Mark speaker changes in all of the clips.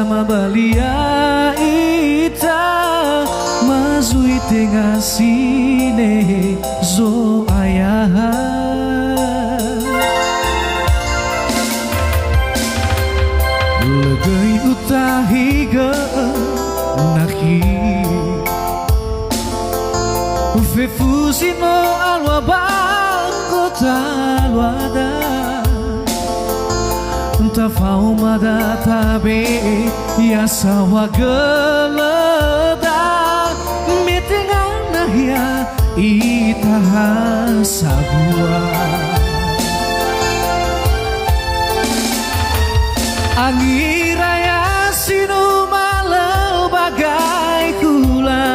Speaker 1: sama balia ita mazui tengah sine zo ayah legai utahiga naki fefusino alwa bango talwada tafau mada tabe ya sawa geleda mitengana ya itaha sabua angiraya sinu malau bagai kula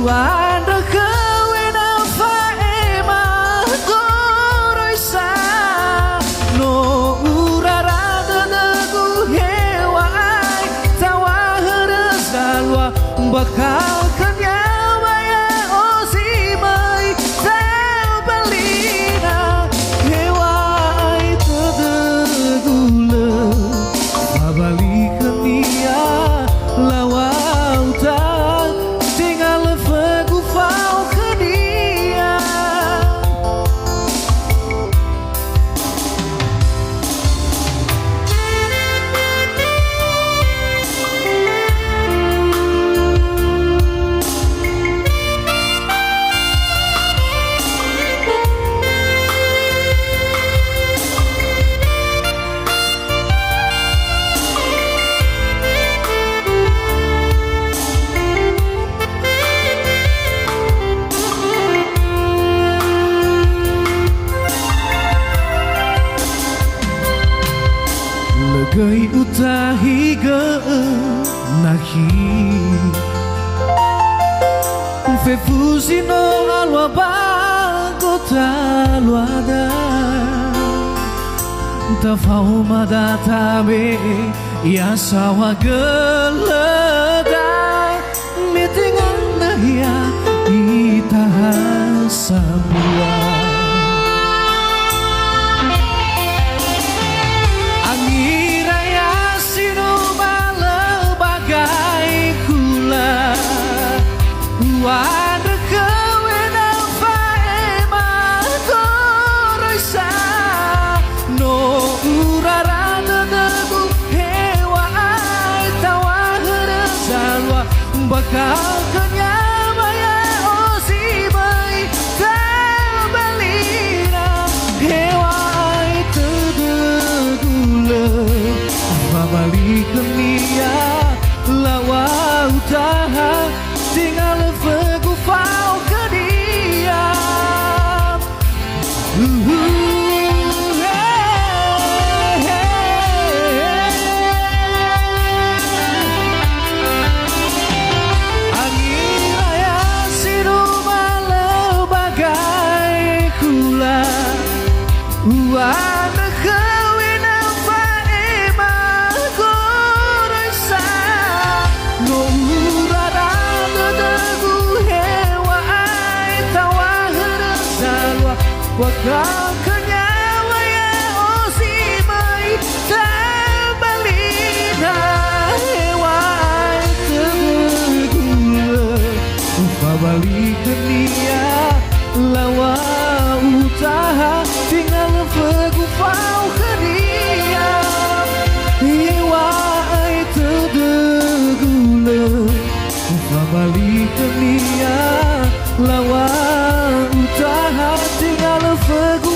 Speaker 1: wanda kawena faema goroisa no urara degu hewa tawa heresalwa bakal kenyawa ya osimai tabelina hewa itu degule abali kenia lawauta legai utahiga nahi fefusino alwa bago talwada tafau mada tabe ya sawa geleda mitengana ya itaha sabua wanda kawena faema goroisa no urara degu hewa tawa heresalwa bakal kenyawa ya osimai tabelina hewa itu degule babali kenia lawa utaha tinggal fegufau ke dia angin raya siru malau bagai kula wanda kawina faema goroisa no wakal kenyawa ya osimai tabelina hewa tegula ufabali kenia lawa utaha tinggal fegufau kedia hewa tegula ufabali kenia lawa utaha tinggal fegu